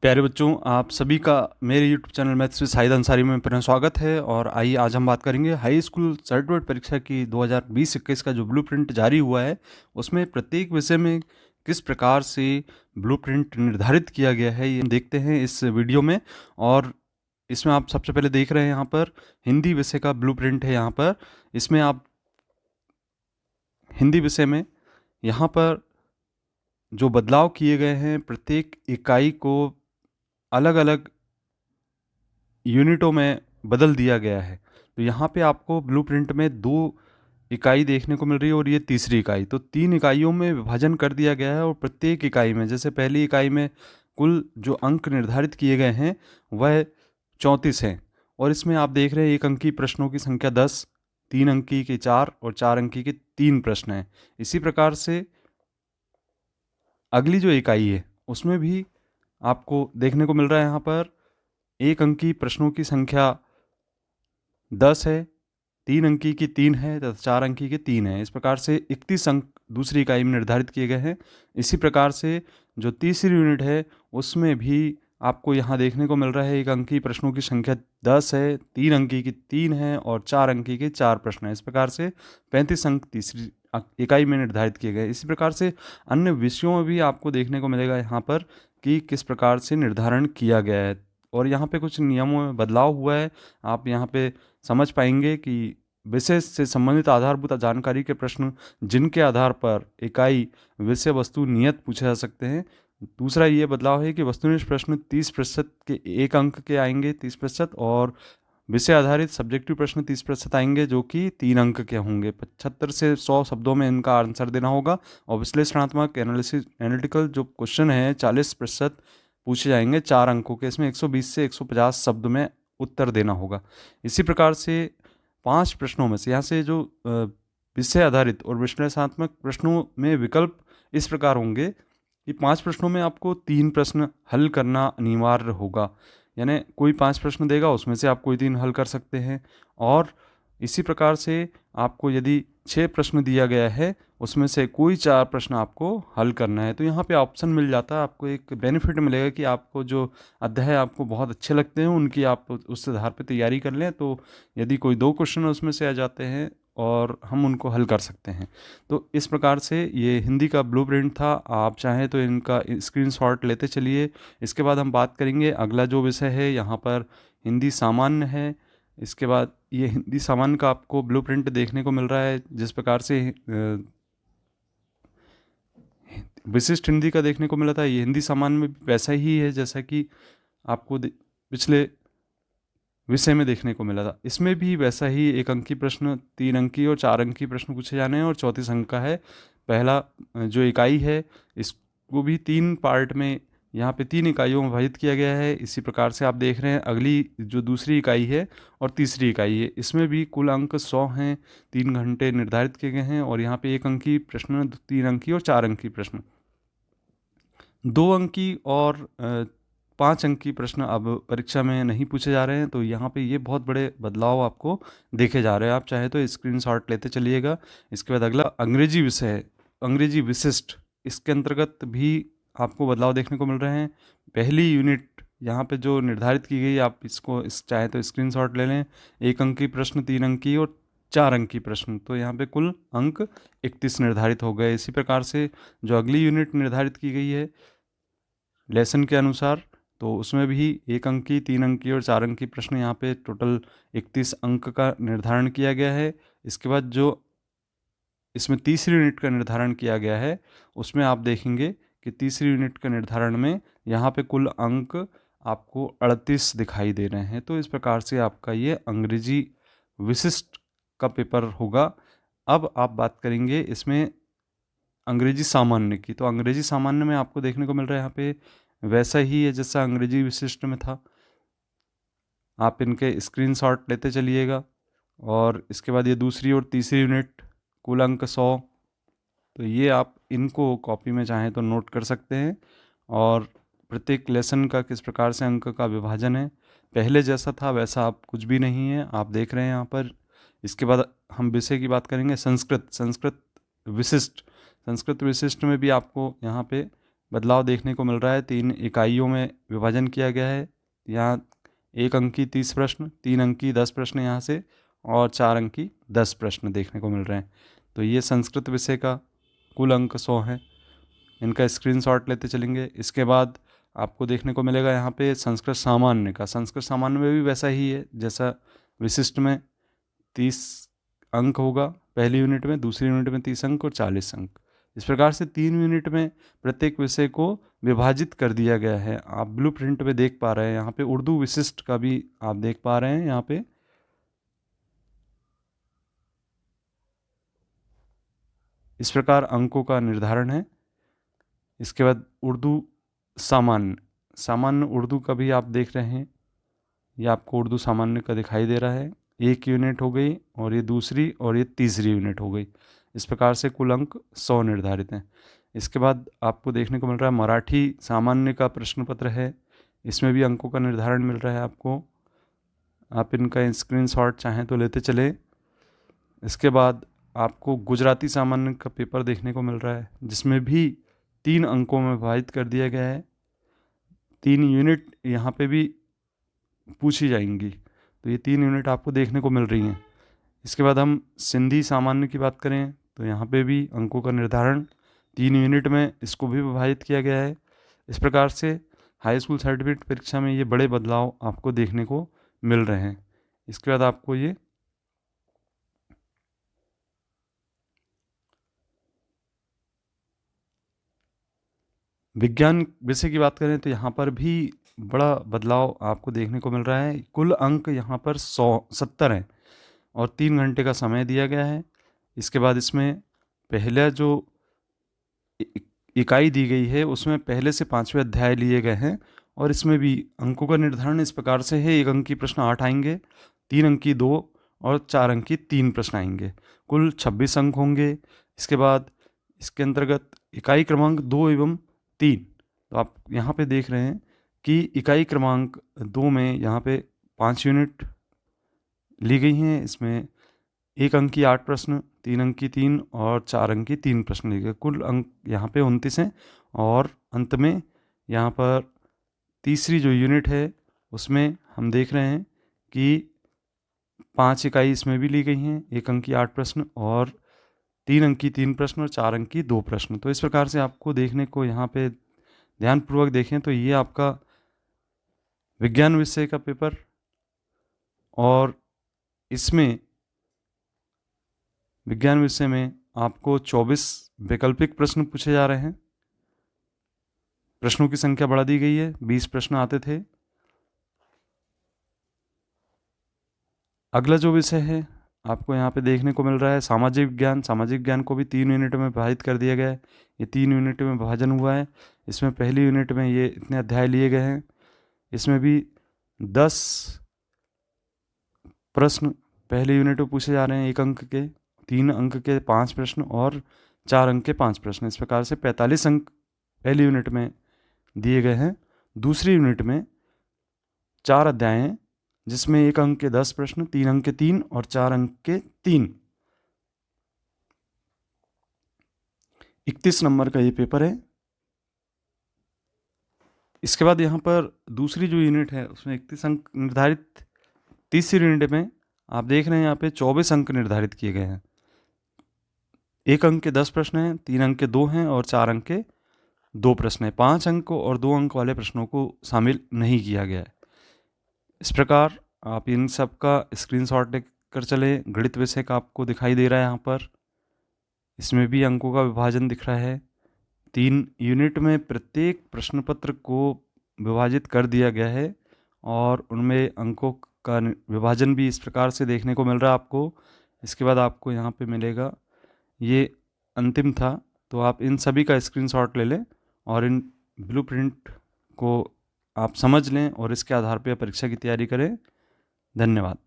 प्यारे बच्चों, आप सभी का मेरे YouTube channel maths with Shahid Ansari में पुनः स्वागत है। और आइए आज हम बात करेंगे हाई स्कूल सर्टिफिकेट परीक्षा की 2020-21 का जो ब्लूप्रिंट जारी हुआ है, उसमें प्रत्येक विषय में किस प्रकार से ब्लूप्रिंट निर्धारित किया गया है, ये हम देखते हैं इस वीडियो में। और इसमें आप सबसे पहले देख रहे हैं यहाँ पर हिंदी विषय का ब्लूप्रिंट है। यहाँ पर इसमें आप हिंदी विषय में यहाँ पर जो बदलाव किए गए हैं, प्रत्येक इकाई को अलग अलग यूनिटों में बदल दिया गया है। तो यहाँ पे आपको ब्लूप्रिंट में 2 इकाई देखने को मिल रही है और ये तीसरी इकाई, तो 3 इकाइयों में विभाजन कर दिया गया है। और प्रत्येक इकाई में, जैसे पहली इकाई में कुल जो अंक निर्धारित किए गए हैं वह 34 हैं। और इसमें आप देख रहे हैं 1 अंकी प्रश्नों की संख्या 10, 3 अंकी के 4 और 4 अंकी के 3 प्रश्न हैं। इसी प्रकार से अगली जो इकाई है उसमें भी आपको देखने को मिल रहा है यहाँ पर 1 अंकी प्रश्नों की संख्या 10 है, 3 अंकी की 3 है तथा 4 अंकी के 3 है। इस प्रकार से 31 अंक दूसरी इकाई में निर्धारित किए गए हैं। इसी प्रकार से जो तीसरी यूनिट है उसमें भी आपको यहाँ देखने को मिल रहा है 1 अंकी प्रश्नों की संख्या 10 है, 3 अंकी की 3 है और 4 अंकी के 4 प्रश्न हैं। इस प्रकार से 35 अंक तीसरी इकाई में निर्धारित किए गए। इसी प्रकार से अन्य विषयों में भी आपको देखने को मिलेगा यहाँ पर कि किस प्रकार से निर्धारण किया गया है। और यहाँ पे कुछ नियमों में बदलाव हुआ है। आप यहाँ पे समझ पाएंगे कि विषय से संबंधित आधारभूत जानकारी के प्रश्न जिनके आधार पर इकाई विषय वस्तु नियत पूछे जा सकते हैं। दूसरा ये बदलाव है कि वस्तुनिष्ठ प्रश्न 30% के 1 अंक के आएंगे, 30%, और विषय आधारित सब्जेक्टिव प्रश्न 30% आएंगे जो कि 3 अंक के होंगे। 75 से 100 शब्दों में इनका आंसर देना होगा। और विश्लेषणात्मक एनालिटिकल जो क्वेश्चन है 40% पूछे जाएंगे 4 अंकों के। इसमें 120 से 150 शब्द में उत्तर देना होगा। इसी प्रकार से 5 प्रश्नों में से यहाँ से जो विषय आधारित और विश्लेषणात्मक प्रश्नों में विकल्प इस प्रकार होंगे कि 5 प्रश्नों में आपको 3 प्रश्न हल करना अनिवार्य होगा। यानी कोई 5 प्रश्न देगा, उसमें से आप कोई 3 हल कर सकते हैं। और इसी प्रकार से आपको यदि 6 प्रश्न दिया गया है, उसमें से कोई 4 प्रश्न आपको हल करना है। तो यहाँ पे ऑप्शन मिल जाता है, आपको एक बेनिफिट मिलेगा कि आपको जो अध्याय आपको बहुत अच्छे लगते हैं उनकी आप उस आधार पर तैयारी कर लें। तो यदि कोई 2 क्वेश्चन उसमें से आ जाते हैं और हम उनको हल कर सकते हैं। तो इस प्रकार से ये हिंदी का ब्लूप्रिंट था। आप चाहें तो इनका स्क्रीनशॉट लेते चलिए। इसके बाद हम बात करेंगे अगला जो विषय है, यहाँ पर हिंदी सामान्य है। इसके बाद ये हिंदी सामान्य का आपको ब्लूप्रिंट देखने को मिल रहा है। जिस प्रकार से विशिष्ट हिंदी का देखने को मिला था, ये हिंदी सामान्य में वैसा ही है जैसा कि आपको पिछले विषय में देखने को मिला था। इसमें भी वैसा ही 1 अंकी प्रश्न, 3 अंकी और 4 अंकी प्रश्न पूछे जाने हैं और 34 अंक का है पहला जो इकाई है। इसको भी 3 पार्ट में, यहाँ पे 3 इकाइयों में विभाजित किया गया है। इसी प्रकार से आप देख रहे हैं अगली जो दूसरी इकाई है और तीसरी इकाई है, इसमें भी कुल अंक 100 हैं, 3 घंटे निर्धारित किए गए हैं। और यहाँ पे 1 अंकी प्रश्न, 3 अंकी और 4 अंकी प्रश्न, 2 अंकी और 5 अंकी प्रश्न अब परीक्षा में नहीं पूछे जा रहे हैं। तो यहाँ पे ये बहुत बड़े बदलाव आपको देखे जा रहे हैं। आप चाहे तो स्क्रीनशॉट लेते चलिएगा। इसके बाद अगला अंग्रेजी विषय है, अंग्रेजी विशिष्ट। इसके अंतर्गत भी आपको बदलाव देखने को मिल रहे हैं। पहली यूनिट यहाँ पे जो निर्धारित की गई, आप इसको चाहे तो स्क्रीनशॉट ले लें। 1 अंकी प्रश्न, 3 अंकी और 4 अंकी प्रश्न, तो यहाँ पे कुल अंक 31 निर्धारित हो गए। इसी प्रकार से जो अगली यूनिट निर्धारित की गई है लेसन के अनुसार, तो उसमें भी 1 अंकी, 3 अंकी और 4 अंकी प्रश्न, यहाँ पे टोटल 31 अंक का निर्धारण किया गया है। इसके बाद जो इसमें तीसरी यूनिट का निर्धारण किया गया है, उसमें आप देखेंगे कि तीसरी यूनिट के निर्धारण में यहाँ पे कुल अंक आपको 38 दिखाई दे रहे हैं। तो इस प्रकार से आपका ये अंग्रेजी विशिष्ट का पेपर होगा। अब आप बात करेंगे इसमें अंग्रेजी सामान्य की। तो अंग्रेजी सामान्य में आपको देखने को मिल रहा है यहाँ पे वैसा ही है जैसा अंग्रेजी विशिष्ट में था। आप इनके स्क्रीनशॉट लेते चलिएगा। और इसके बाद ये दूसरी और तीसरी यूनिट, कुल अंक 100। तो ये आप इनको कॉपी में चाहें तो नोट कर सकते हैं। और प्रत्येक लेसन का किस प्रकार से अंक का विभाजन है, पहले जैसा था वैसा आप कुछ भी नहीं है, आप देख रहे हैं यहाँ पर। इसके बाद हम विषय की बात करेंगे संस्कृत। संस्कृत विशिष्ट में भी आपको यहाँ पे बदलाव देखने को मिल रहा है। 3 इकाइयों में विभाजन किया गया है। यहाँ 1 अंक की 30 प्रश्न, 3 अंक की 10 प्रश्न यहाँ से, और 4 अंक की 10 प्रश्न देखने को मिल रहे हैं। तो ये संस्कृत विषय का कुल अंक 100 हैं। इनका स्क्रीनशॉट लेते चलेंगे। इसके बाद आपको देखने को मिलेगा यहाँ पे संस्कृत सामान्य का। संस्कृत सामान्य में भी वैसा ही है जैसा विशिष्ट में 30 अंक होगा पहली यूनिट में, दूसरी यूनिट में 30 अंक और 40 अंक। इस प्रकार से 3 यूनिट में प्रत्येक विषय को विभाजित कर दिया गया है। आप ब्लू प्रिंट में देख पा रहे हैं, यहाँ पे उर्दू विशिष्ट का भी आप देख पा रहे हैं। यहाँ पे इस प्रकार अंकों का निर्धारण है। इसके बाद उर्दू सामान्य, सामान्य उर्दू का भी आप देख रहे हैं। ये आपको उर्दू सामान्य का दिखाई दे रहा है। 1 यूनिट हो गई और ये दूसरी और ये तीसरी यूनिट हो गई। इस प्रकार से कुल अंक 100 निर्धारित हैं। इसके बाद आपको देखने को मिल रहा है मराठी सामान्य का प्रश्न पत्र है। इसमें भी अंकों का निर्धारण मिल रहा है आपको। आप इनका स्क्रीनशॉट चाहें तो लेते चले। इसके बाद आपको गुजराती सामान्य का पेपर देखने को मिल रहा है, जिसमें भी 3 अंकों में विभाजित कर दिया गया है। 3 यूनिट यहाँ पे भी पूछी जाएंगी, तो ये 3 यूनिट आपको देखने को मिल रही हैं। इसके बाद हम सिंधी सामान्य की बात करें तो यहाँ पे भी अंकों का निर्धारण 3 यूनिट में इसको भी विभाजित किया गया है। इस प्रकार से हाई स्कूल सर्टिफिकेट परीक्षा में ये बड़े बदलाव आपको देखने को मिल रहे हैं। इसके बाद आपको ये विज्ञान विषय की बात करें तो यहाँ पर भी बड़ा बदलाव आपको देखने को मिल रहा है। कुल अंक यहाँ पर 170 हैं और 3 घंटे का समय दिया गया है। इसके बाद इसमें पहला जो इकाई दी गई है उसमें पहले से 5वें अध्याय लिए गए हैं, और इसमें भी अंकों का निर्धारण इस प्रकार से है। 1 अंक की प्रश्न 8 आएंगे, 3 अंक की 2 और 4 अंक की 3 प्रश्न आएंगे। कुल 26 अंक होंगे। इसके बाद इसके अंतर्गत इकाई क्रमांक 2 एवं 3, तो आप यहाँ पे देख रहे हैं कि इकाई क्रमांक 2 में यहाँ पे 5 यूनिट ली गई हैं। इसमें 1 अंक की 8 प्रश्न, 3 अंक की 3 और 4 अंक की 3 प्रश्न लिए गए। कुल अंक यहाँ पे 29 हैं। और अंत में यहाँ पर तीसरी जो यूनिट है उसमें हम देख रहे हैं कि 5 इकाई इसमें भी ली गई हैं, 1 अंक की 8 प्रश्न और 3 अंक की 3 प्रश्न और 4 अंक की 2 प्रश्न। तो इस प्रकार से आपको देखने को यहाँ पे ध्यानपूर्वक देखें तो ये आपका विज्ञान विषय का पेपर, और इसमें विज्ञान विषय में आपको 24 वैकल्पिक प्रश्न पूछे जा रहे हैं। प्रश्नों की संख्या बढ़ा दी गई है, 20 प्रश्न आते थे। अगला जो विषय है आपको यहाँ पे देखने को मिल रहा है सामाजिक विज्ञान। सामाजिक विज्ञान को भी 3 यूनिट में विभाजित कर दिया गया है। ये 3 यूनिट में विभाजन हुआ है। इसमें पहली यूनिट में ये इतने अध्याय लिए गए हैं। इसमें भी 10 प्रश्न पहले यूनिट में पूछे जा रहे हैं, 1 अंक के, 3 अंक के 5 प्रश्न और 4 अंक के 5 प्रश्न। इस प्रकार से 45 अंक पहली यूनिट में दिए गए हैं। दूसरी यूनिट में 4 अध्याय हैं, जिसमें 1 अंक के 10 प्रश्न, 3 अंक के 3 और 4 अंक के 3। 31 नंबर का ये पेपर है। इसके बाद यहाँ पर दूसरी जो यूनिट है उसमें 31 अंक निर्धारित। तीसरी यूनिट में आप देख रहे हैं यहाँ पे 24 अंक निर्धारित किए गए हैं। 1 अंक के 10 प्रश्न हैं, 3 अंक के 2 हैं और 4 अंक के 2 प्रश्न हैं। 5 अंक और 2 अंक वाले प्रश्नों को शामिल नहीं किया गया है। इस प्रकार आप इन सब का स्क्रीनशॉट लेकर चले। गणित विषय का आपको दिखाई दे रहा है यहाँ पर। इसमें भी अंकों का विभाजन दिख रहा है। 3 यूनिट में प्रत्येक प्रश्न पत्र को विभाजित कर दिया गया है और उनमें अंकों का विभाजन भी इस प्रकार से देखने को मिल रहा है आपको। इसके बाद आपको यहाँ पे मिलेगा, ये अंतिम था, तो आप इन सभी का स्क्रीनशॉट ले लें और इन ब्लूप्रिंट को आप समझ लें और इसके आधार पर परीक्षा की तैयारी करें। धन्यवाद।